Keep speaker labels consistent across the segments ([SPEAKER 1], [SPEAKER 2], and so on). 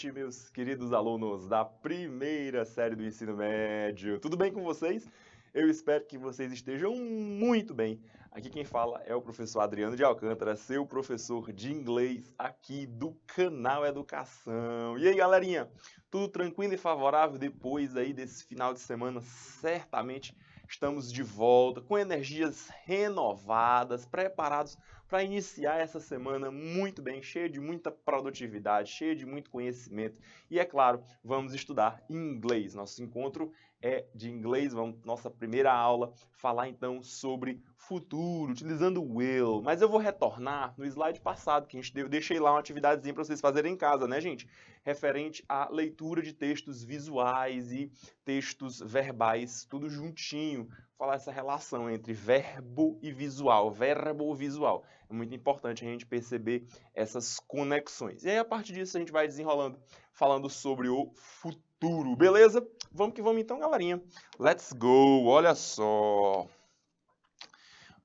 [SPEAKER 1] noite, meus queridos alunos da primeira série do ensino médio. Tudo bem com vocês? Eu espero que vocês estejam muito bem. Aqui quem fala é o professor Adriano de Alcântara, seu professor de inglês aqui do canal Educação. E aí, galerinha? Tudo tranquilo e favorável depois aí desse final de semana? Certamente estamos de volta com energias renovadas, preparados para iniciar essa semana muito bem, cheia de muita produtividade, cheia de muito conhecimento. E é claro, vamos estudar inglês. Nosso encontro é de inglês, nossa primeira aula, falar então sobre futuro, utilizando o will. Mas eu vou retornar no slide passado, que eu deixei lá uma atividadezinha para vocês fazerem em casa, né, gente? Referente à leitura de textos visuais e textos verbais, tudo juntinho. Falar essa relação entre verbo e visual, verbo visual. É muito importante a gente perceber essas conexões. E aí, a partir disso, a gente vai desenrolando, falando sobre o futuro, beleza? Vamos que vamos então, galerinha. Let's go! Olha só.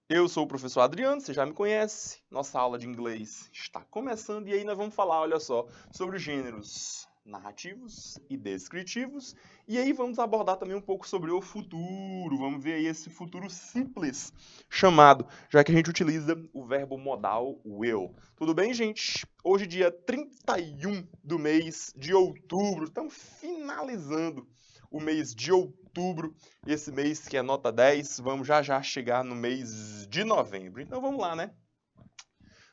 [SPEAKER 1] Eu sou o professor Adriano, você já me conhece. Nossa aula de inglês está começando e aí nós vamos falar, olha só, sobre os gêneros narrativos e descritivos. E aí vamos abordar também um pouco sobre o futuro. Vamos ver aí esse futuro simples chamado, já que a gente utiliza o verbo modal will. Tudo bem, gente? Hoje, dia 31 do mês de outubro. Estamos finalizando o mês de outubro. Esse mês que é nota 10. Vamos já chegar no mês de novembro. Então vamos lá, né?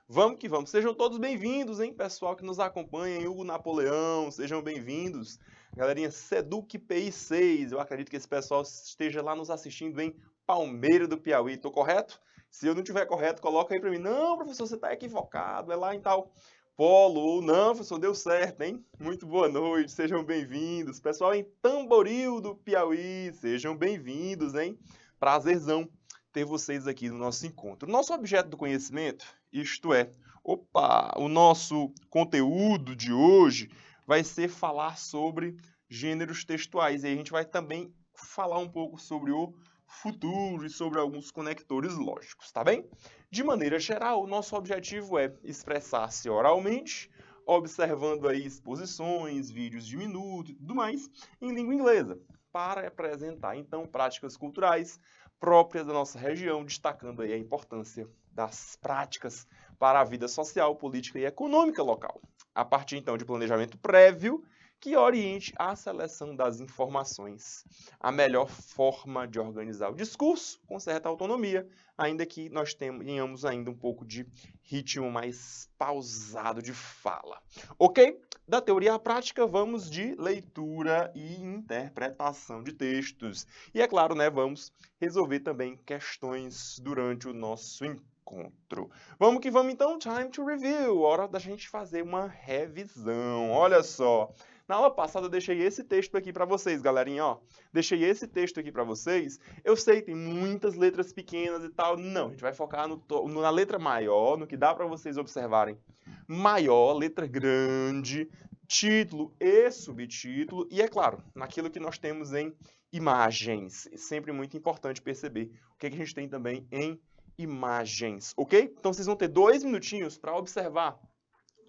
[SPEAKER 1] Vamos que vamos. Sejam todos bem-vindos, hein, pessoal que nos acompanha, Hugo Napoleão, sejam bem-vindos. Galerinha, Seduc PI6, eu acredito que esse pessoal esteja lá nos assistindo em Palmeira do Piauí, tô correto? Se eu não tiver correto, coloca aí para mim. Não, professor, você está equivocado, é lá em tal polo. Ou não, professor, deu certo, hein? Muito boa noite, sejam bem-vindos. Pessoal em Tamboril do Piauí, sejam bem-vindos, hein? Prazerzão ter vocês aqui no nosso encontro. Nosso objeto do conhecimento, isto é, o nosso conteúdo de hoje vai ser falar sobre gêneros textuais. E aí a gente vai também falar um pouco sobre o futuro e sobre alguns conectores lógicos, tá bem? De maneira geral, o nosso objetivo é expressar-se oralmente, observando aí exposições, vídeos de minuto e tudo mais, em língua inglesa, para apresentar, então, práticas culturais próprias da nossa região, destacando aí a importância das práticas para a vida social, política e econômica local, a partir então de planejamento prévio que oriente a seleção das informações, a melhor forma de organizar o discurso com certa autonomia, ainda que nós tenhamos ainda um pouco de ritmo mais pausado de fala. Ok? Da teoria à prática, vamos de leitura e interpretação de textos. E é claro, né, vamos resolver também questões durante o nosso encontro. Vamos que vamos então, time to review, hora da gente fazer uma revisão. Olha só, na aula passada eu deixei esse texto aqui para vocês, galerinha, ó. Deixei esse texto aqui para vocês. Eu sei, tem muitas letras pequenas e tal. Não, a gente vai focar na letra maior, no que dá para vocês observarem. Maior, letra grande, título e subtítulo. E, é claro, naquilo que nós temos em imagens. É sempre muito importante perceber o que a gente tem também em imagens, ok? Então, vocês vão ter 2 minutinhos para observar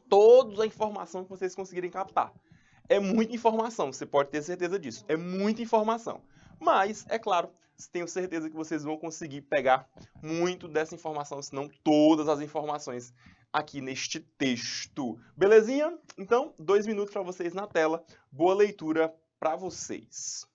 [SPEAKER 1] toda a informação que vocês conseguirem captar. É muita informação, você pode ter certeza disso. É muita informação. Mas, é claro, tenho certeza que vocês vão conseguir pegar muito dessa informação, se não todas as informações aqui neste texto. Belezinha? Então, 2 minutos para vocês na tela. Boa leitura para vocês.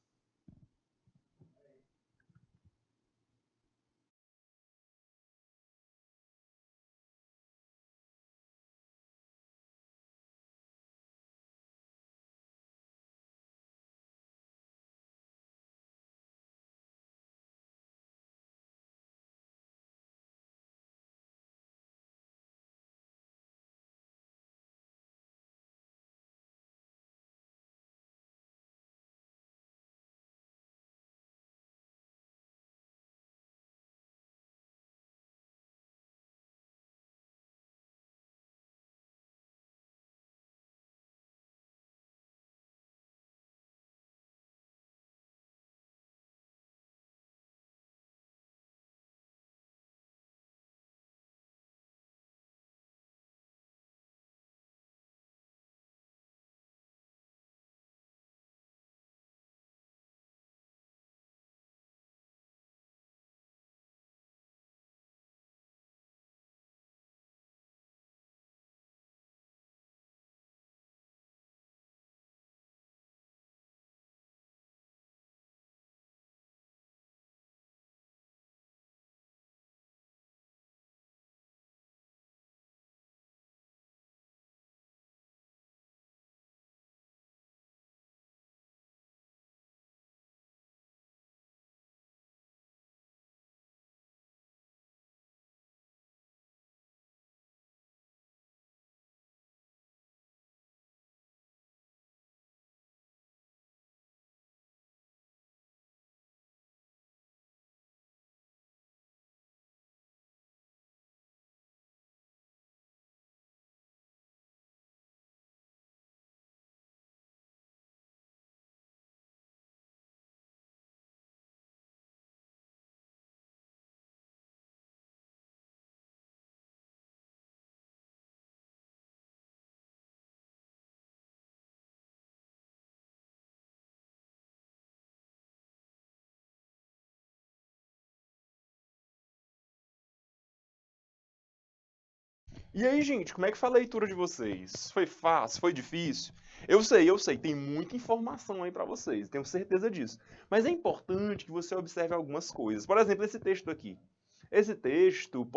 [SPEAKER 1] E aí, gente, como é que foi a leitura de vocês? Foi fácil? Foi difícil? Eu sei, tem muita informação aí pra vocês, tenho certeza disso. Mas é importante que você observe algumas coisas. Por exemplo, esse texto aqui. Esse texto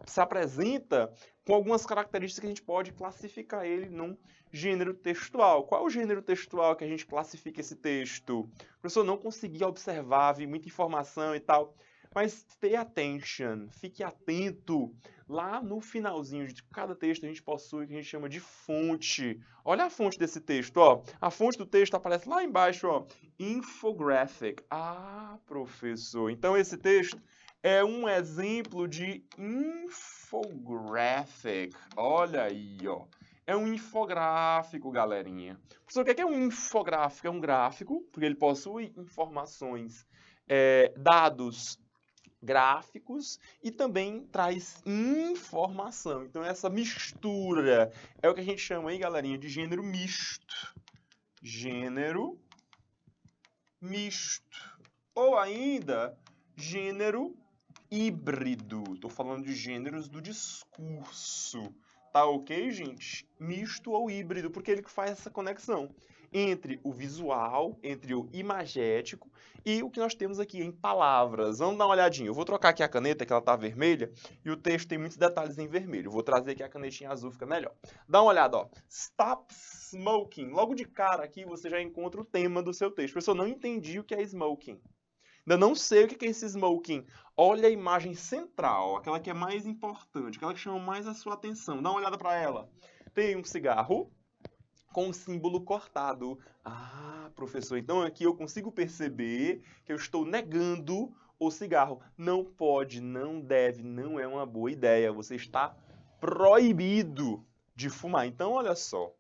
[SPEAKER 1] se apresenta com algumas características que a gente pode classificar ele num gênero textual. Qual é o gênero textual que a gente classifica esse texto? O professor não conseguia observar, vi muita informação e tal. Mas pay attention, fique atento. Lá no finalzinho de cada texto a gente possui o que a gente chama de fonte. Olha a fonte desse texto, ó. A fonte do texto aparece lá embaixo, ó. Infographic. Ah, professor. Então esse texto é um exemplo de infographic. Olha aí, ó. É um infográfico, galerinha. Professor, o que é um infográfico? É um gráfico, porque ele possui informações, dados gráficos e também traz informação. Então, essa mistura é o que a gente chama aí, galerinha, de gênero misto. Gênero misto. Ou ainda, gênero híbrido. Estou falando de gêneros do discurso. Tá ok, gente? Misto ou híbrido, porque ele faz essa conexão entre o visual, entre o imagético e o que nós temos aqui em palavras. Vamos dar uma olhadinha. Eu vou trocar aqui a caneta, que ela está vermelha, e o texto tem muitos detalhes em vermelho. Eu vou trazer aqui a canetinha azul, fica melhor. Dá uma olhada, ó. Stop smoking. Logo de cara aqui você já encontra o tema do seu texto. Professor, não entendi o que é smoking. Ainda não sei o que é esse smoking. Olha a imagem central, aquela que é mais importante, aquela que chama mais a sua atenção. Dá uma olhada para ela. Tem um cigarro com um símbolo cortado. Ah, professor, então aqui eu consigo perceber que eu estou negando o cigarro. Não pode, não deve, não é uma boa ideia. Você está proibido de fumar. Então, olha só.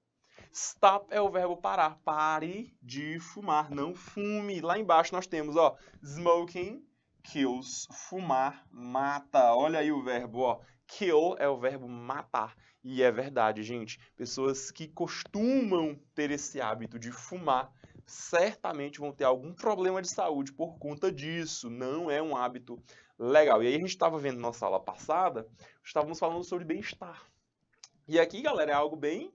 [SPEAKER 1] Stop é o verbo parar. Pare de fumar, não fume. Lá embaixo nós temos, ó, smoking kills, fumar mata. Olha aí o verbo, ó. Kill é o verbo matar. E é verdade, gente. Pessoas que costumam ter esse hábito de fumar certamente vão ter algum problema de saúde por conta disso. Não é um hábito legal. E aí a gente estava vendo na nossa aula passada, estávamos falando sobre bem-estar. E aqui, galera, é algo bem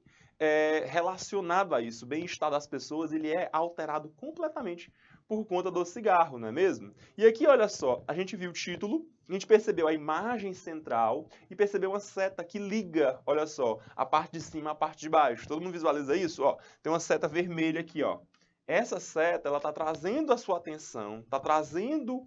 [SPEAKER 1] relacionado a isso. O bem-estar das pessoas ele é alterado completamente por conta do cigarro, não é mesmo? E aqui, olha só, a gente viu o título, a gente percebeu a imagem central e percebeu uma seta que liga, olha só, a parte de cima à parte de baixo. Todo mundo visualiza isso? Ó, tem uma seta vermelha aqui, ó. Essa seta, ela está trazendo a sua atenção, está trazendo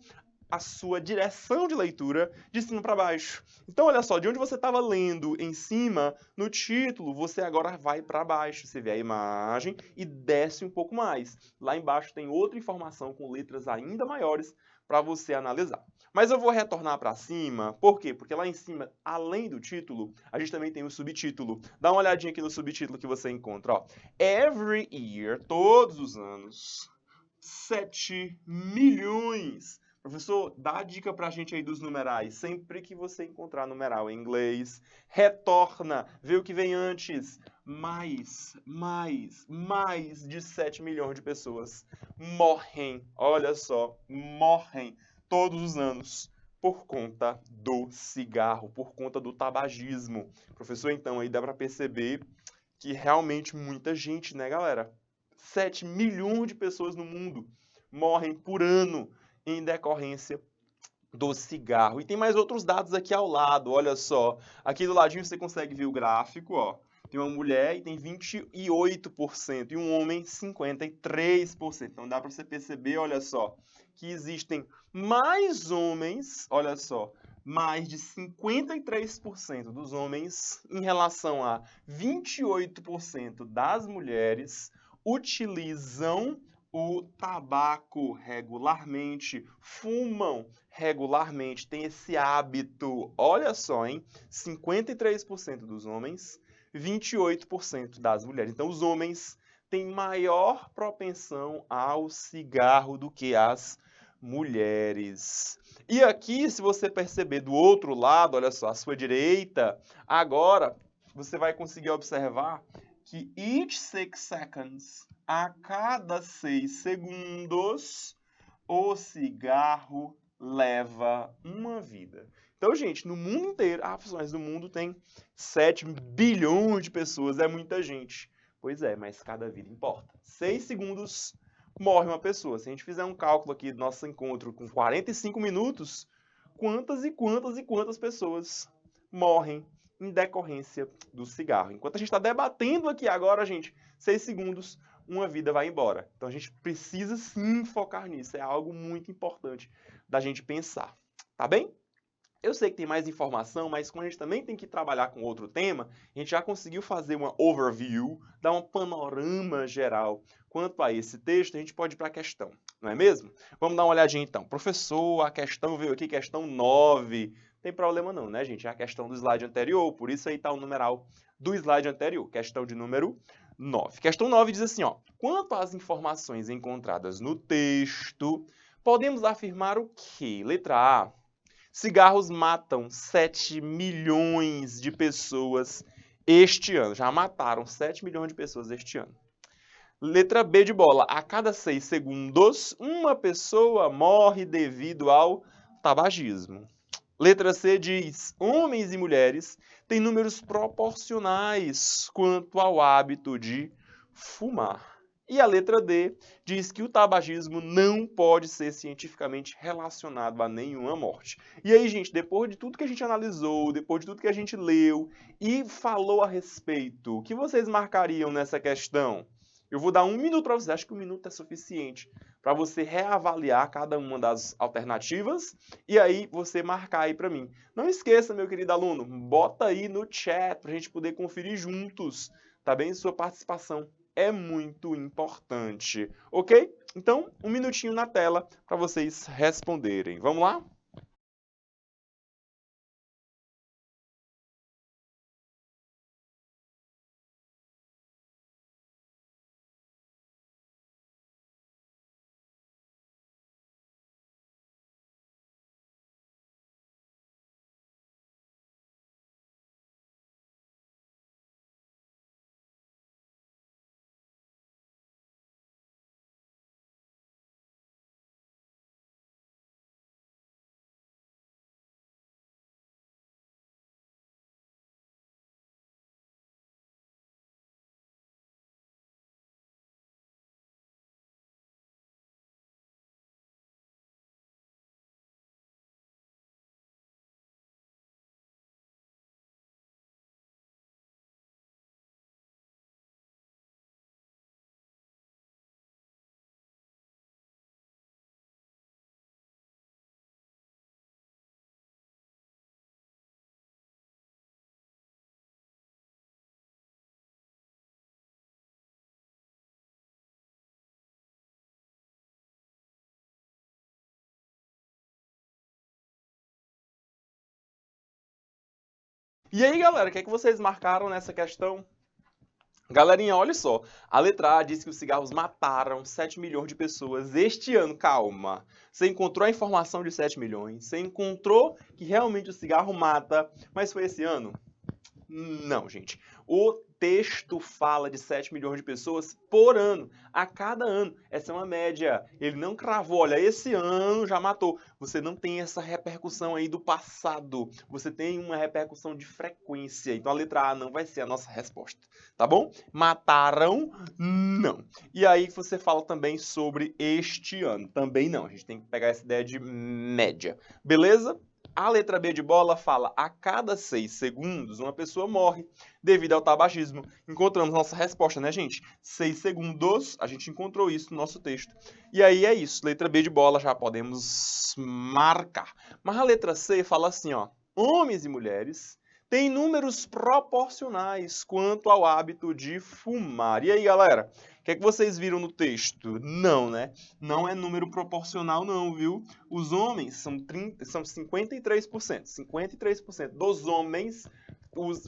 [SPEAKER 1] a sua direção de leitura de cima para baixo. Então, olha só, de onde você estava lendo em cima, no título, você agora vai para baixo. Você vê a imagem e desce um pouco mais. Lá embaixo tem outra informação com letras ainda maiores para você analisar. Mas eu vou retornar para cima, por quê? Porque lá em cima, além do título, a gente também tem o subtítulo. Dá uma olhadinha aqui no subtítulo que você encontra, ó. Every year, todos os anos, 7 milhões. Professor, dá a dica pra gente aí dos numerais. Sempre que você encontrar numeral em inglês, retorna, vê o que vem antes. Mais de 7 milhões de pessoas morrem, olha só, morrem todos os anos por conta do cigarro, por conta do tabagismo. Professor, então aí dá pra perceber que realmente muita gente, né, galera? 7 milhões de pessoas no mundo morrem por ano em decorrência do cigarro. E tem mais outros dados aqui ao lado, olha só. Aqui do ladinho você consegue ver o gráfico, ó. Tem uma mulher e tem 28% e um homem 53%. Então dá para você perceber, olha só, que existem mais homens, olha só, mais de 53% dos homens em relação a 28% das mulheres utilizam o tabaco regularmente, fumam regularmente, tem esse hábito. Olha só, hein? 53% dos homens, 28% das mulheres. Então, os homens têm maior propensão ao cigarro do que as mulheres. E aqui, se você perceber do outro lado, olha só, à sua direita, agora você vai conseguir observar que each 6 seconds, a cada 6 segundos, o cigarro leva uma vida. Então, gente, no mundo inteiro, mas no mundo tem 7 bilhões de pessoas, é muita gente. Pois é, mas cada vida importa. 6 segundos morre uma pessoa. Se a gente fizer um cálculo aqui do nosso encontro com 45 minutos, quantas e quantas e quantas pessoas morrem em decorrência do cigarro? Enquanto a gente está debatendo aqui agora, gente, 6 segundos, uma vida vai embora. Então a gente precisa sim focar nisso. É algo muito importante da gente pensar. Tá bem? Eu sei que tem mais informação, mas como a gente também tem que trabalhar com outro tema, a gente já conseguiu fazer uma overview, dar um panorama geral quanto a esse texto, a gente pode ir para a questão, não é mesmo? Vamos dar uma olhadinha então. Professor, a questão veio aqui, questão 9. Não tem problema não, né, gente? É a questão do slide anterior, por isso aí está o numeral do slide anterior, questão de número 9. Questão 9 diz assim, ó, quanto às informações encontradas no texto, podemos afirmar o quê? Letra A. Cigarros matam 7 milhões de pessoas este ano. Já mataram 7 milhões de pessoas este ano. Letra B de bola. A cada 6 segundos, uma pessoa morre devido ao tabagismo. Letra C diz, homens e mulheres têm números proporcionais quanto ao hábito de fumar. E a letra D diz que o tabagismo não pode ser cientificamente relacionado a nenhuma morte. E aí, gente, depois de tudo que a gente analisou, depois de tudo que a gente leu e falou a respeito, o que vocês marcariam nessa questão? Eu vou dar 1 minuto para vocês, acho que 1 minuto é suficiente para você reavaliar cada uma das alternativas e aí você marcar aí para mim. Não esqueça, meu querido aluno, bota aí no chat para a gente poder conferir juntos, tá bem? Sua participação é muito importante, ok? Então, 1 minutinho na tela para vocês responderem. Vamos lá? E aí, galera, o que é que vocês marcaram nessa questão? Galerinha, olha só. A letra A diz que os cigarros mataram 7 milhões de pessoas este ano. Calma. Você encontrou a informação de 7 milhões. Você encontrou que realmente o cigarro mata. Mas foi esse ano? Não, gente. O texto fala de 7 milhões de pessoas por ano, a cada ano. Essa é uma média. Ele não cravou, olha, esse ano já matou. Você não tem essa repercussão aí do passado. Você tem uma repercussão de frequência. Então a letra A não vai ser a nossa resposta, tá bom? Mataram? Não. E aí você fala também sobre este ano. Também não. A gente tem que pegar essa ideia de média. Beleza? A letra B de bola fala, a cada 6 segundos uma pessoa morre devido ao tabagismo. Encontramos nossa resposta, né, gente? 6 segundos, a gente encontrou isso no nosso texto. E aí é isso, letra B de bola já podemos marcar. Mas a letra C fala assim, ó, homens e mulheres têm números proporcionais quanto ao hábito de fumar. E aí, galera? O que é que vocês viram no texto? Não, né? Não é número proporcional não, viu? Os homens são 53%. 53% dos homens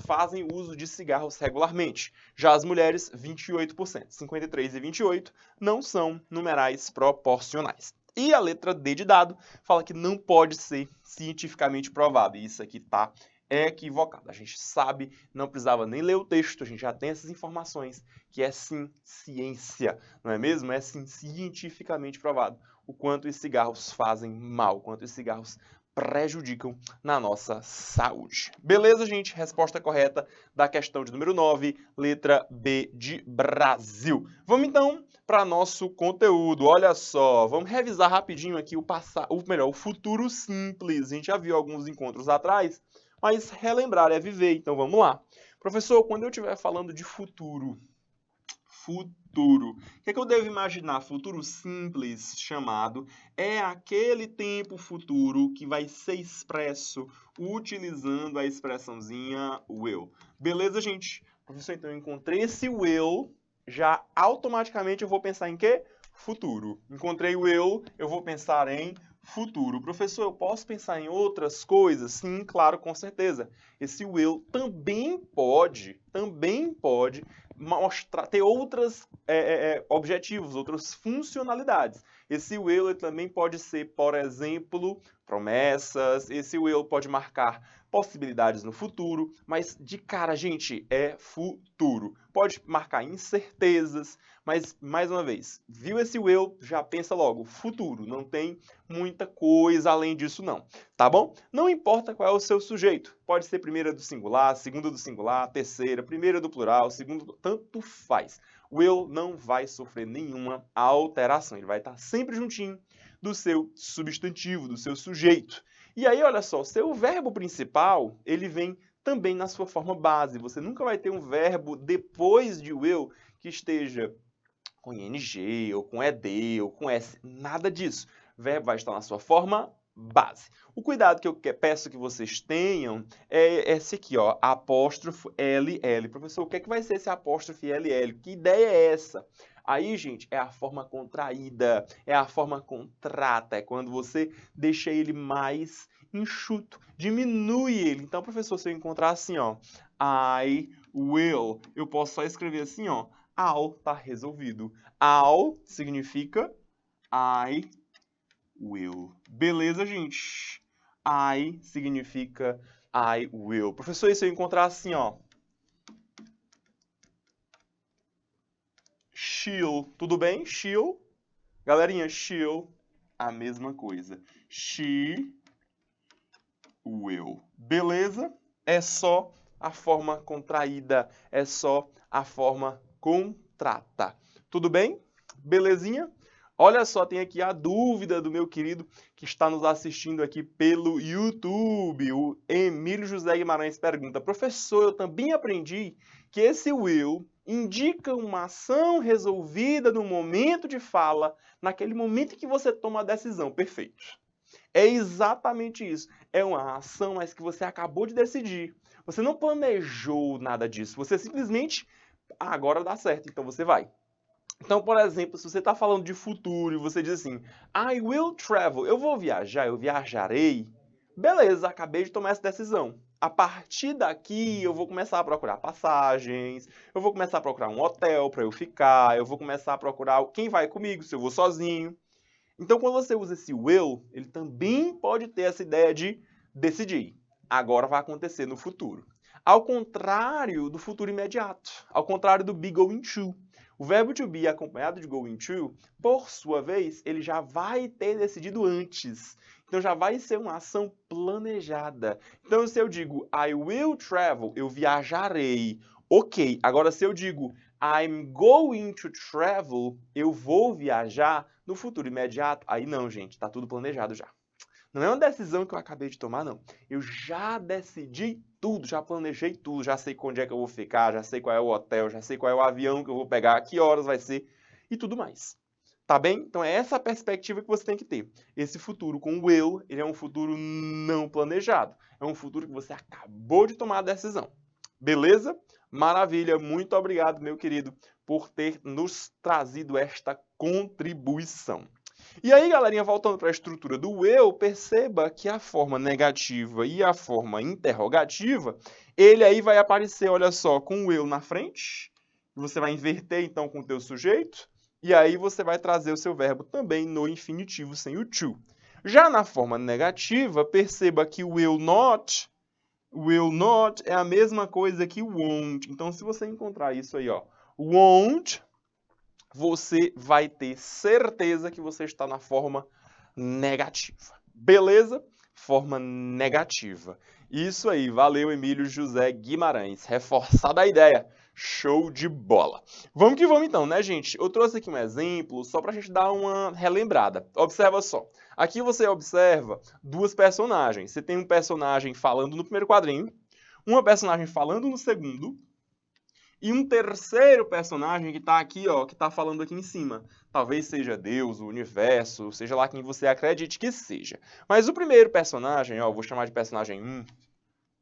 [SPEAKER 1] fazem uso de cigarros regularmente. Já as mulheres, 28%. 53 e 28 não são numerais proporcionais. E a letra D de dado fala que não pode ser cientificamente provado. E isso aqui está equivocado. A gente sabe, não precisava nem ler o texto, a gente já tem essas informações, que é sim ciência, não é mesmo? É sim cientificamente provado o quanto os cigarros fazem mal, o quanto os cigarros prejudicam na nossa saúde. Beleza, gente? Resposta correta da questão de número 9, letra B de Brasil. Vamos então para nosso conteúdo. Olha só, vamos revisar rapidinho aqui o futuro simples. A gente já viu alguns encontros atrás, mas relembrar é viver, então vamos lá. Professor, quando eu estiver falando de futuro, o que é que eu devo imaginar? Futuro simples chamado é aquele tempo futuro que vai ser expresso utilizando a expressãozinha will. Beleza, gente? Professor, então eu encontrei esse will, já automaticamente eu vou pensar em quê? Futuro. Encontrei o will, eu vou pensar em futuro. Professor, eu posso pensar em outras coisas? Sim, claro, com certeza. Esse will também pode ter outros objetivos, outras funcionalidades. Esse will também pode ser, por exemplo, promessas. Esse will pode marcar possibilidades no futuro, mas de cara, gente, é futuro. Pode marcar incertezas, mas, mais uma vez, viu esse will, já pensa logo, futuro. Não tem muita coisa além disso, não. Tá bom? Não importa qual é o seu sujeito. Pode ser primeira do singular, segunda do singular, terceira, primeira do plural, segunda, tanto faz. O will não vai sofrer nenhuma alteração. Ele vai estar sempre juntinho do seu substantivo, do seu sujeito. E aí, olha só, seu verbo principal, ele vem também na sua forma base. Você nunca vai ter um verbo depois de will que esteja com ing, ou com ed, ou com s, nada disso. O verbo vai estar na sua forma base. O cuidado que eu peço que vocês tenham é esse aqui, ó, apóstrofo LL. Professor, o que é que vai ser esse apóstrofo LL? Que ideia é essa? Aí, gente, é a forma contraída, é a forma contrata, é quando você deixa ele mais enxuto, diminui ele. Então, professor, se eu encontrar assim, ó, I will, eu posso só escrever assim, ó, I'll, tá resolvido. I'll significa I will. Beleza, gente? I significa I will. Professor, e se eu encontrar assim, ó, she'll, tudo bem? She'll. Galerinha, she'll, a mesma coisa. She will. Beleza? É só a forma contraída, é só a forma contrata. Tudo bem? Belezinha? Olha só, tem aqui a dúvida do meu querido que está nos assistindo aqui pelo YouTube. O Emílio José Guimarães pergunta: professor, eu também aprendi que esse will indica uma ação resolvida no momento de fala, naquele momento em que você toma a decisão. Perfeito. É exatamente isso. É uma ação, mas que você acabou de decidir. Você não planejou nada disso. Você simplesmente, agora dá certo, então você vai. Então, por exemplo, se você está falando de futuro e você diz assim, I will travel, eu vou viajar, eu viajarei. Beleza, acabei de tomar essa decisão. A partir daqui, eu vou começar a procurar passagens, eu vou começar a procurar um hotel para eu ficar, eu vou começar a procurar quem vai comigo, se eu vou sozinho. Então, quando você usa esse will, ele também pode ter essa ideia de decidir. Agora vai acontecer no futuro. Ao contrário do futuro imediato, ao contrário do be going to. O verbo to be acompanhado de going to, por sua vez, ele já vai ter decidido antes. Então, já vai ser uma ação planejada. Então, se eu digo I will travel, eu viajarei. Ok, agora se eu digo I'm going to travel, eu vou viajar no futuro imediato, aí não, gente, está tudo planejado já. Não é uma decisão que eu acabei de tomar, não. Eu já decidi tudo, já planejei tudo, já sei onde é que eu vou ficar, já sei qual é o hotel, já sei qual é o avião que eu vou pegar, que horas vai ser e tudo mais. Tá bem? Então é essa a perspectiva que você tem que ter. Esse futuro com will, ele é um futuro não planejado. É um futuro que você acabou de tomar a decisão. Beleza? Maravilha, muito obrigado, meu querido, por ter nos trazido esta contribuição. E aí, galerinha, voltando para a estrutura do will, perceba que a forma negativa e a forma interrogativa, ele aí vai aparecer, olha só, com o will na frente, você vai inverter, então, com o teu sujeito, e aí você vai trazer o seu verbo também no infinitivo sem o to. Já na forma negativa, perceba que o will not Will not é a mesma coisa que won't. Então, se você encontrar isso aí, ó, won't, você vai ter certeza que você está na forma negativa. Beleza? Forma negativa. Isso aí, valeu, Emílio José Guimarães. Reforçada a ideia. Show de bola. Vamos que vamos então, né, gente? Eu trouxe aqui um exemplo só pra gente dar uma relembrada. Observa só. Aqui você observa duas personagens. Você tem um personagem falando no primeiro quadrinho, uma personagem falando no segundo, e um terceiro personagem que está aqui, ó, que está falando aqui em cima. Talvez seja Deus, o universo, seja lá quem você acredite que seja. Mas o primeiro personagem, ó, vou chamar de personagem 1,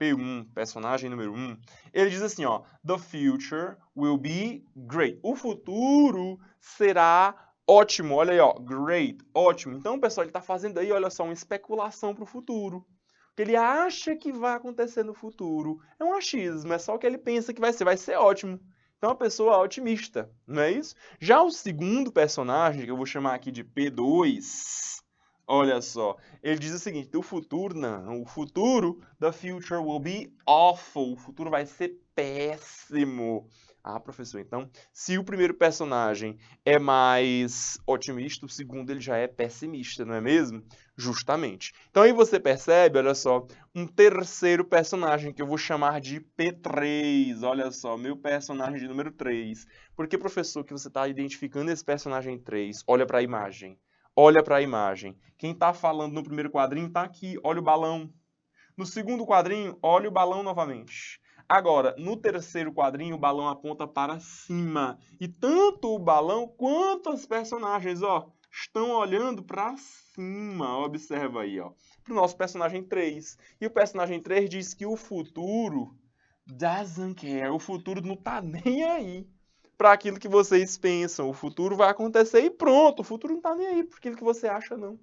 [SPEAKER 1] P1, personagem número 1, ele diz assim, ó, The future will be great. O futuro será ótimo. Olha aí, ó, great, ótimo. Então, pessoal, ele está fazendo aí, olha só, uma especulação para o futuro. O que ele acha que vai acontecer no futuro é um achismo, é só o que ele pensa que vai ser ótimo. Então, a pessoa é otimista, não é isso? Já o segundo personagem, que eu vou chamar aqui de P2, olha só, ele diz o seguinte, o futuro, não, o futuro, the future will be awful, o futuro vai ser péssimo. Ah, professor, então, se o primeiro personagem é mais otimista, o segundo ele já é pessimista, não é mesmo? Justamente. Então aí você percebe, olha só, um terceiro personagem que eu vou chamar de P3. Olha só, meu personagem de número 3. Por que, professor, que você está identificando esse personagem 3? Olha para a imagem. Olha para a imagem. Quem está falando no primeiro quadrinho está aqui. Olha o balão. No segundo quadrinho, olha o balão novamente. Agora, no terceiro quadrinho, o balão aponta para cima. E tanto o balão quanto os personagens, ó, estão olhando para cima. Observa aí, ó. Para o nosso personagem 3. E o personagem 3 diz que o futuro doesn't care. O futuro não tá nem aí para aquilo que vocês pensam. O futuro vai acontecer e pronto. O futuro não tá nem aí para aquilo que você acha, não.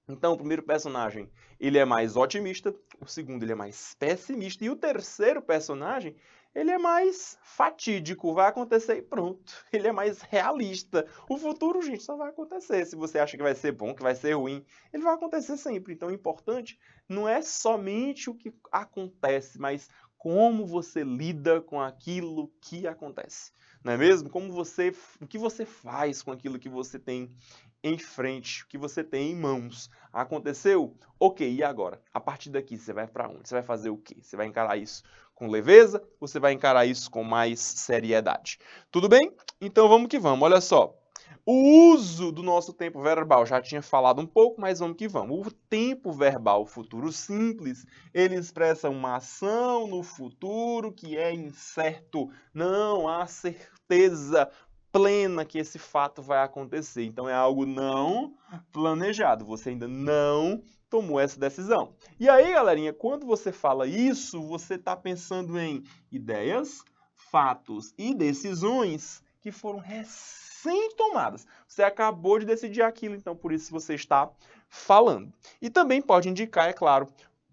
[SPEAKER 1] Então, o primeiro personagem, ele é mais otimista, o segundo, ele é mais pessimista, e o terceiro personagem, ele é mais fatídico, vai acontecer e pronto. Ele é mais realista. O futuro, gente, só vai acontecer. Se você acha que vai ser bom, que vai ser ruim, ele vai acontecer sempre. Então, o importante não é somente o que acontece, mas como você lida com aquilo que acontece. Não é mesmo? O que você faz com aquilo que você tem em frente, o que você tem em mãos. Aconteceu? Ok, e agora? A partir daqui, você vai para onde? Você vai fazer o quê? Você vai encarar isso com leveza ou você vai encarar isso com mais seriedade? Tudo bem? Então vamos que vamos. Olha só. O uso do nosso tempo verbal, já tinha falado um pouco, mas vamos que vamos. O tempo verbal futuro simples, ele expressa uma ação no futuro que é incerto. Não há certeza plena que esse fato vai acontecer. Então é algo não planejado. Você ainda não tomou essa decisão. E aí, galerinha, quando você fala isso, você está pensando em ideias, fatos e decisões que foram recém-tomadas. Você acabou de decidir aquilo, então por isso você está falando. E também pode indicar, é claro,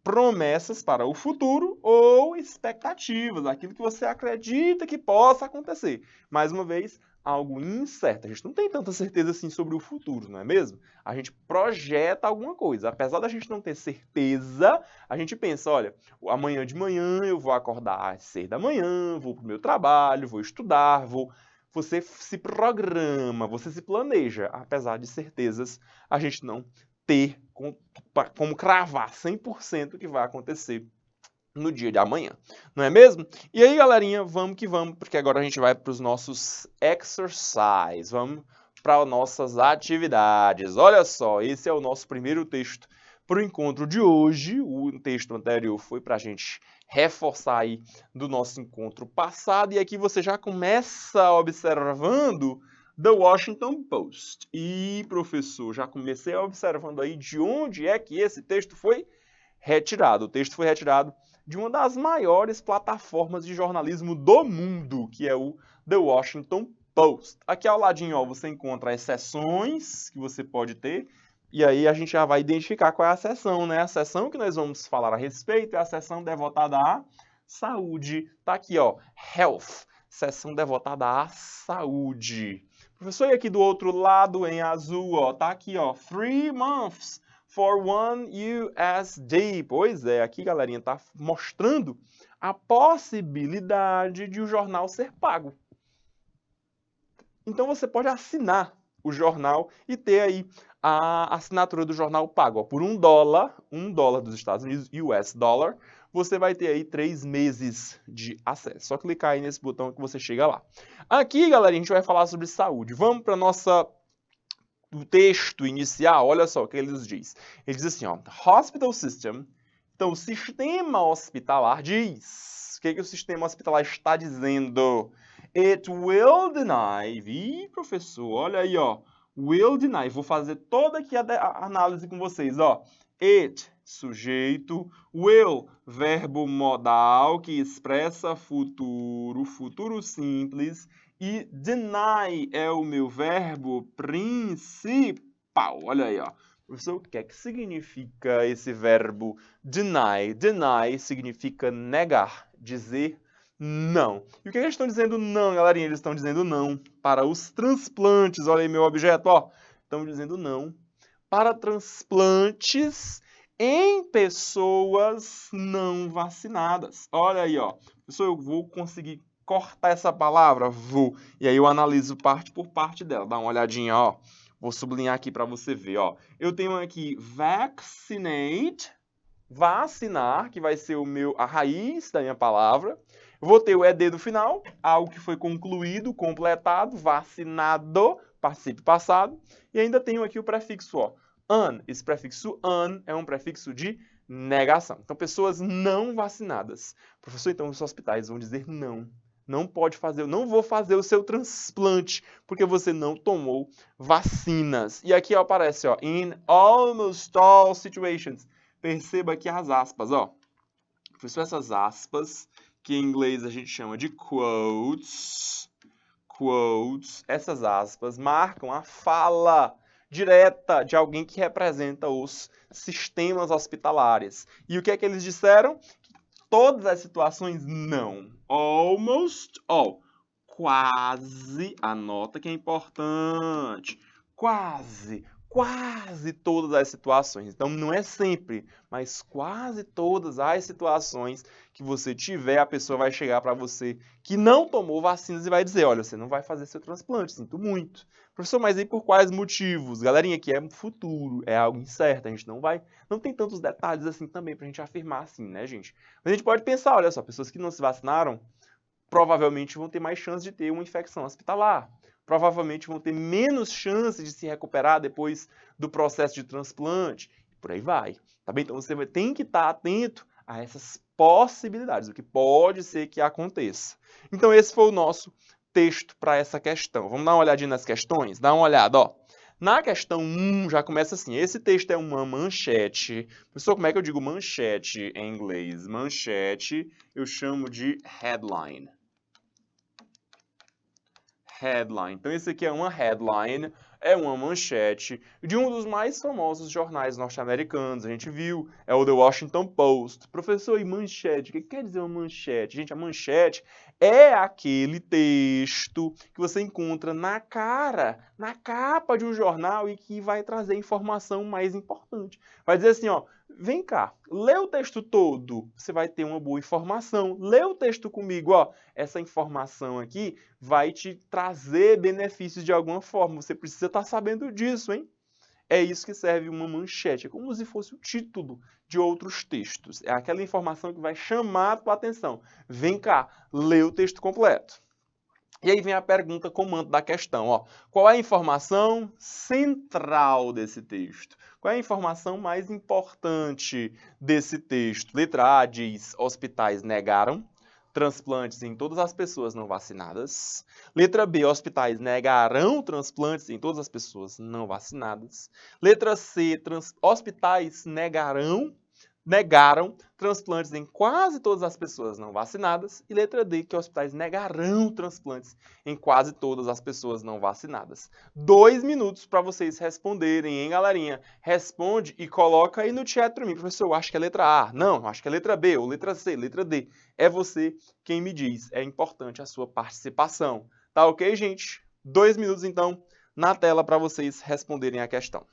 [SPEAKER 1] promessas para o futuro ou expectativas, aquilo que você acredita que possa acontecer. Mais uma vez, algo incerto. A gente não tem tanta certeza assim sobre o futuro, não é mesmo? A gente projeta alguma coisa. Apesar da gente não ter certeza, a gente pensa, olha, amanhã de manhã eu vou acordar às 6 da manhã, vou para o meu trabalho, vou estudar, vou... Você se programa, você se planeja. Apesar de certezas, a gente não ter como cravar 100% o que vai acontecer no dia de amanhã, não é mesmo? E aí, galerinha, vamos que vamos, porque agora a gente vai para os nossos exercises, vamos para nossas atividades. Olha só, esse é o nosso primeiro texto para o encontro de hoje. O texto anterior foi para a gente reforçar aí do nosso encontro passado, e aqui você já começa observando The Washington Post. E, professor, já comecei observando aí de onde é que esse texto foi retirado. O texto foi retirado de uma das maiores plataformas de jornalismo do mundo, que é o The Washington Post. Aqui ao ladinho, ó, você encontra as seções que você pode ter, e aí a gente já vai identificar qual é a seção, né? A seção que nós vamos falar a respeito é a seção devotada à saúde. Tá aqui, ó, Health, seção devotada à saúde. Professor, e aqui do outro lado, em azul, ó, tá aqui, ó, 3 months for one USD. Pois é, aqui, galerinha, tá mostrando a possibilidade de o jornal ser pago. Então você pode assinar o jornal e ter aí a assinatura do jornal pago. Ó, por $1 dos Estados Unidos, US dollar, você vai ter aí 3 meses de acesso. Só clicar aí nesse botão que você chega lá. Aqui, galera, a gente vai falar sobre saúde. Vamos para o texto inicial. Olha só o que ele nos diz. Ele diz assim, ó, Hospital System. Então, o sistema hospitalar diz. O que o sistema hospitalar está dizendo? It will deny. Ih, professor, olha aí, ó. Will deny. Vou fazer toda aqui a análise com vocês, ó. It, sujeito. Will, verbo modal que expressa futuro, futuro simples. E deny é o meu verbo principal. Olha aí, ó. Professor, o que é que significa esse verbo deny? Deny significa negar, dizer não. E o que eles estão dizendo não, galerinha? Eles estão dizendo não para os transplantes. Olha aí meu objeto, ó. Estão dizendo não para transplantes em pessoas não vacinadas. Olha aí, ó. Professor, eu vou conseguir cortar essa palavra? Vou. E aí eu analiso parte por parte dela. Dá uma olhadinha, ó. Vou sublinhar aqui para você ver, ó. Eu tenho aqui vaccinate, vacinar, que vai ser a raiz da minha palavra. Eu vou ter o ED do final, algo que foi concluído, completado, vacinado, participio passado. E ainda tenho aqui o prefixo, ó. An. Esse prefixo an é um prefixo de negação. Então, pessoas não vacinadas. Professor, então os hospitais vão dizer não. Não pode fazer, eu não vou fazer o seu transplante, porque você não tomou vacinas. E aqui ó, aparece, ó, in almost all situations. Perceba aqui as aspas, ó. Professor, essas aspas, que em inglês a gente chama de quotes, essas aspas marcam a fala direta de alguém que representa os sistemas hospitalares. E o que é que eles disseram? Todas as situações, não. Almost all. Quase, anota que é importante. Quase todas as situações. Então, não é sempre, mas quase todas as situações que você tiver, a pessoa vai chegar para você que não tomou vacinas e vai dizer, olha, você não vai fazer seu transplante, sinto muito. Professor, mas aí por quais motivos? Galerinha, aqui é futuro, é algo incerto, a gente não tem tantos detalhes assim também pra gente afirmar assim, né, gente? Mas a gente pode pensar, olha só, pessoas que não se vacinaram provavelmente vão ter mais chance de ter uma infecção hospitalar. Provavelmente vão ter menos chance de se recuperar depois do processo de transplante. E por aí vai. Tá bem? Então você tem que estar atento a essas possibilidades, o que pode ser que aconteça. Então esse foi o nosso texto para essa questão. Vamos dar uma olhadinha nas questões? Dá uma olhada, ó. Na questão 1, já começa assim, esse texto é uma manchete. Pessoal, como é que eu digo manchete em inglês? Manchete eu chamo de headline. Headline. Então, esse aqui é uma headline, é uma manchete de um dos mais famosos jornais norte-americanos. A gente viu, é o The Washington Post. Professor, e manchete? O que quer dizer uma manchete? Gente, a manchete é aquele texto que você encontra na capa de um jornal e que vai trazer informação mais importante. Vai dizer assim, ó, vem cá, lê o texto todo, você vai ter uma boa informação. Lê o texto comigo, ó, essa informação aqui vai te trazer benefícios de alguma forma. Você precisa estar sabendo disso, hein? É isso que serve uma manchete. É como se fosse o título de outros textos. É aquela informação que vai chamar a tua atenção. Vem cá, lê o texto completo. E aí vem a pergunta comando da questão. Ó. Qual é a informação central desse texto? Qual é a informação mais importante desse texto? Letra A diz, hospitais negaram transplantes em todas as pessoas não vacinadas. Letra B, hospitais negarão transplantes em todas as pessoas não vacinadas. Letra C, hospitais negaram transplantes em quase todas as pessoas não vacinadas. E letra D, que hospitais negarão transplantes em quase todas as pessoas não vacinadas. 2 minutos para vocês responderem, hein, galerinha? Responde e coloca aí no chat para mim. Professor, eu acho que é letra A. Não, eu acho que é letra B, ou letra C, letra D. É você quem me diz. É importante a sua participação. Tá ok, gente? 2 minutos, então, na tela para vocês responderem a questão.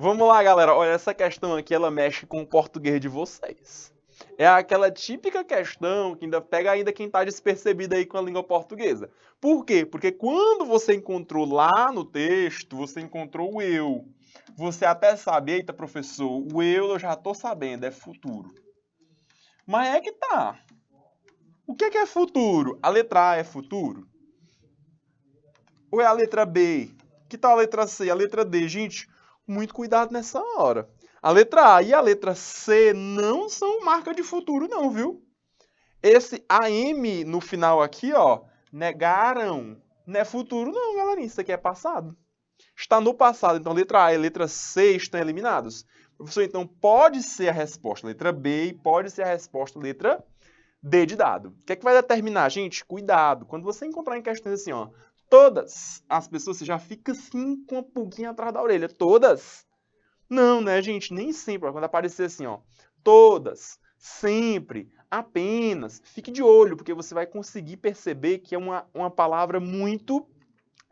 [SPEAKER 1] Vamos lá, galera. Olha, essa questão aqui, ela mexe com o português de vocês. É aquela típica questão que ainda pega ainda quem está despercebido aí com a língua portuguesa. Por quê? Porque quando você encontrou lá no texto, você encontrou o eu. Você até sabe, eita, professor, o eu já estou sabendo, é futuro. Mas é que tá. O que é futuro? A letra A é futuro? Ou é a letra B? Que tal a letra C? A letra D? Gente, muito cuidado nessa hora. A letra A e a letra C não são marca de futuro não, viu? Esse AM no final aqui, ó, negaram. Não é futuro não, galerinha. Isso aqui é passado. Está no passado. Então, letra A e letra C estão eliminados. Professor, então pode ser a resposta letra B e pode ser a resposta letra D de dado. O que é que vai determinar, gente? Cuidado. Quando você encontrar em questões assim, ó, todas as pessoas, você já fica assim com a pulguinha atrás da orelha. Todas? Não, né, gente? Nem sempre. Quando aparecer assim, ó, todas, sempre, apenas, fique de olho, porque você vai conseguir perceber que é uma palavra muito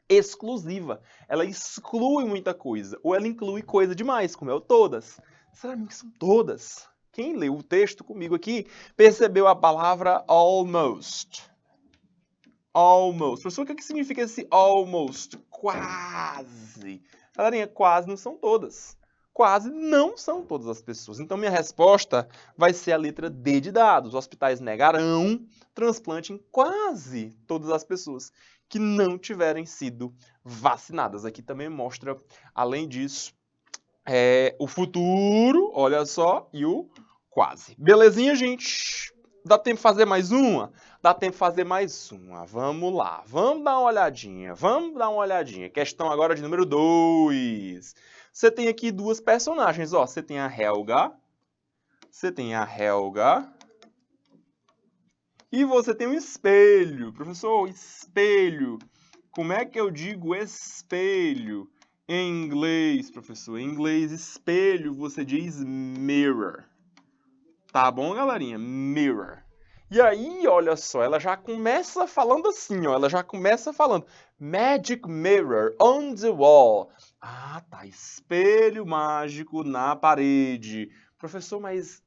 [SPEAKER 1] exclusiva. Ela exclui muita coisa, ou ela inclui coisa demais, como é o todas. Será que são todas? Quem leu o texto comigo aqui percebeu a palavra almost. Almost. Professor, o que significa esse almost? Quase. Galerinha, quase não são todas. Quase não são todas as pessoas. Então, minha resposta vai ser a letra D de dados. Os hospitais negarão transplante em quase todas as pessoas que não tiverem sido vacinadas. Aqui também mostra, além disso, o futuro, olha só, e o quase. Belezinha, gente? Dá tempo de fazer mais uma? Dá tempo de fazer mais uma. Vamos lá. Vamos dar uma olhadinha. Questão agora de número 2. Você tem aqui duas personagens, ó. Você tem a Helga. E você tem um espelho. Professor, espelho. Como é que eu digo espelho em inglês, professor? Em inglês, espelho, você diz mirror. Tá bom, galerinha? Mirror. E aí, olha só, ela já começa falando assim, ó. Ela já começa falando Magic mirror on the wall. Ah, tá. Espelho mágico na parede. Professor, mas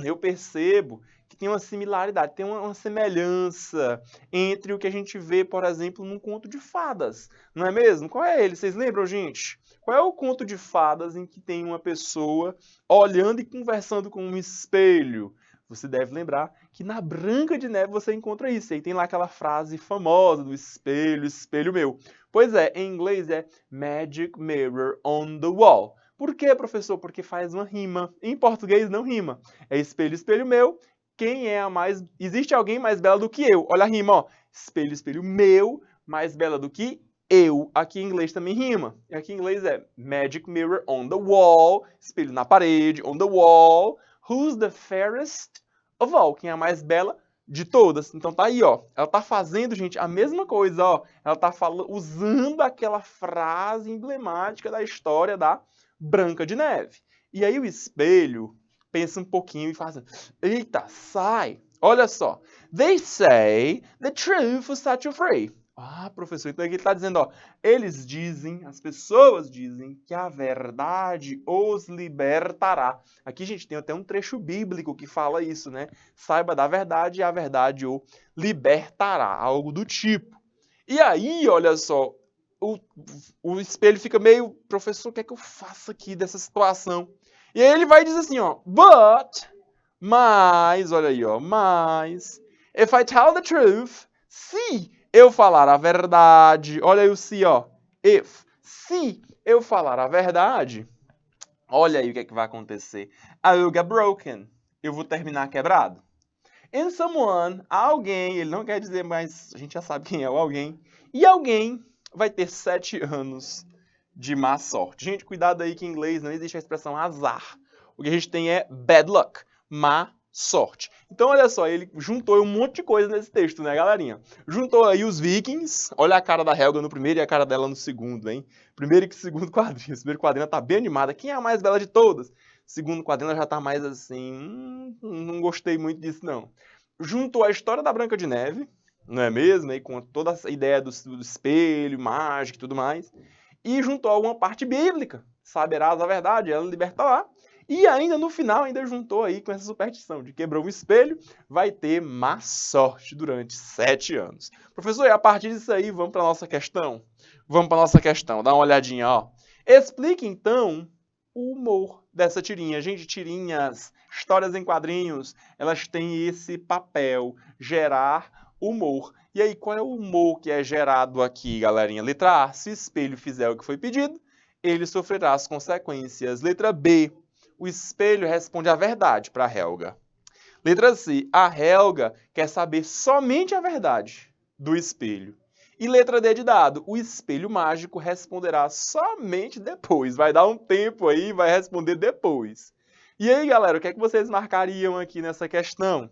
[SPEAKER 1] eu percebo que tem uma similaridade, tem uma semelhança entre o que a gente vê, por exemplo, num conto de fadas. Não é mesmo? Qual é ele? Vocês lembram, gente? Qual é o conto de fadas em que tem uma pessoa olhando e conversando com um espelho? Você deve lembrar que na Branca de Neve você encontra isso. E aí tem lá aquela frase famosa do espelho, espelho meu. Pois é, em inglês é Magic Mirror on the Wall. Por quê, professor? Porque faz uma rima. Em português não rima. É espelho, espelho meu. Quem é a mais... Existe alguém mais bela do que eu? Olha a rima, ó. Espelho, espelho meu, mais bela do que eu. Aqui em inglês também rima. E aqui em inglês é Magic Mirror on the Wall. Espelho na parede, on the wall. Who's the fairest of all? Quem é a mais bela de todas? Então tá aí, ó. Ela tá fazendo, gente, a mesma coisa, ó. Ela tá usando aquela frase emblemática da história da Branca de Neve. E aí o espelho pensa um pouquinho e faz... Eita, sai! Olha só. They say the truth will set you free. Ah, professor, então aqui ele está dizendo, ó, eles dizem, as pessoas dizem que a verdade os libertará. Aqui, gente, tem até um trecho bíblico que fala isso, né? Saiba da verdade e a verdade o libertará, algo do tipo. E aí, olha só, o espelho fica meio, professor, o que é que eu faço aqui dessa situação? E aí ele vai dizer assim, ó, mas, olha aí, ó, mas, if I tell the truth, se eu falar a verdade, olha aí o se, ó, se eu falar a verdade, olha aí o que é que vai acontecer. I will get broken, eu vou terminar quebrado. And someone, alguém, ele não quer dizer, mas a gente já sabe quem é o alguém, e alguém vai ter 7 anos de má sorte. Gente, cuidado aí que em inglês não existe a expressão azar. O que a gente tem é bad luck, má sorte. Então, olha só, ele juntou um monte de coisa nesse texto, né, galerinha? Juntou aí os vikings, olha a cara da Helga no primeiro e a cara dela no segundo, hein? Primeiro e segundo quadrinho. O primeiro quadrinho tá bem animada. Quem é a mais bela de todas? Segundo quadrinho ela já tá mais assim, não gostei muito disso, não. Juntou a história da Branca de Neve, não é mesmo? Aí com toda a ideia do espelho mágico e tudo mais. E juntou alguma parte bíblica. saberás a verdade, ela liberta lá. E ainda no final, ainda juntou aí com essa superstição de quebrou um espelho, vai ter má sorte durante 7 anos. Professor, e a partir disso aí, vamos para a nossa questão? Vamos para a nossa questão, dá uma olhadinha, ó. Explique, então, o humor dessa tirinha. Gente, tirinhas, histórias em quadrinhos, elas têm esse papel, gerar humor. E aí, qual é o humor que é gerado aqui, galerinha? Letra A, se o espelho fizer o que foi pedido, ele sofrerá as consequências. Letra B, o espelho responde a verdade para a Helga. Letra C, a Helga quer saber somente a verdade do espelho. E letra D de dado, o espelho mágico responderá somente depois. Vai dar um tempo aí, vai responder depois. E aí, galera, o que é que vocês marcariam aqui nessa questão?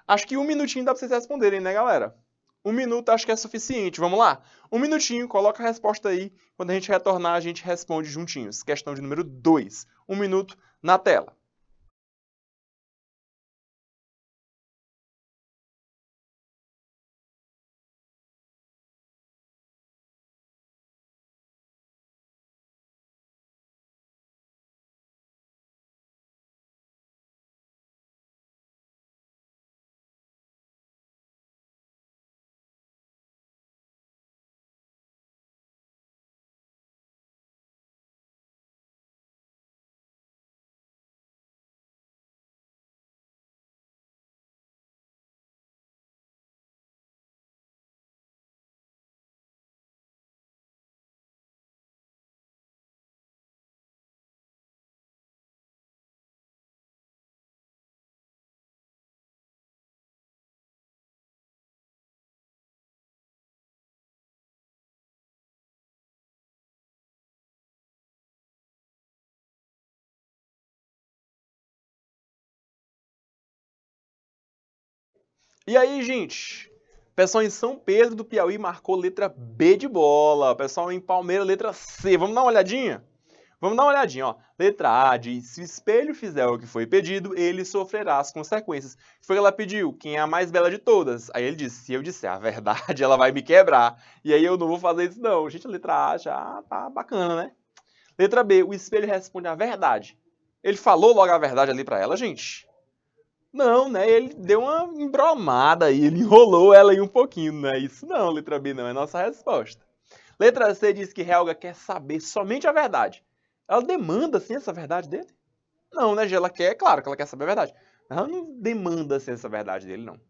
[SPEAKER 1] Acho que 1 minutinho dá para vocês responderem, né, galera? 1 minuto acho que é suficiente. Vamos lá? 1 minutinho, coloca a resposta aí. Quando a gente retornar, a gente responde juntinhos. Questão de número 2. 1 minuto na tela. E aí, gente? O pessoal em São Pedro do Piauí marcou letra B de bola. O pessoal em Palmeiras, letra C. Vamos dar uma olhadinha? Vamos dar uma olhadinha, ó. Letra A diz, se o espelho fizer o que foi pedido, ele sofrerá as consequências. O que foi que ela pediu? Quem é a mais bela de todas? Aí ele disse, se eu disser a verdade, ela vai me quebrar. E aí eu não vou fazer isso não. Gente, a letra A já tá bacana, né? Letra B, o espelho responde a verdade. Ele falou logo a verdade ali pra ela, gente? Não, né? Ele deu uma embromada aí, ele enrolou ela aí um pouquinho, não é isso não, letra B não, é nossa resposta. Letra C diz que Helga quer saber somente a verdade. Ela demanda, assim, essa verdade dele? Não, né, Ela quer, claro que ela quer saber a verdade. Ela não demanda, assim, essa verdade dele, não.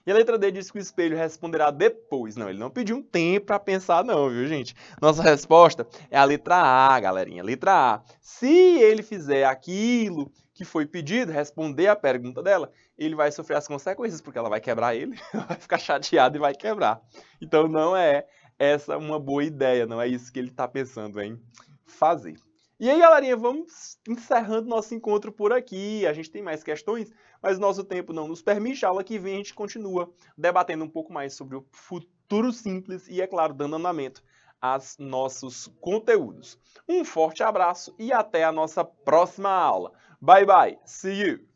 [SPEAKER 1] E a letra D diz que o espelho responderá depois. Não, ele não pediu um tempo para pensar não, viu, gente? Nossa resposta é a letra A, galerinha. Letra A. Se ele fizer aquilo que foi pedido, responder a pergunta dela, ele vai sofrer as consequências, porque ela vai quebrar ele, vai ficar chateado e vai quebrar. Então não é essa uma boa ideia, não é isso que ele está pensando em fazer. E aí, galerinha, vamos encerrando nosso encontro por aqui. A gente tem mais questões, mas nosso tempo não nos permite. A aula que vem a gente continua debatendo um pouco mais sobre o futuro simples e, é claro, dando andamento aos nossos conteúdos. Um forte abraço e até a nossa próxima aula. Bye, bye. See you!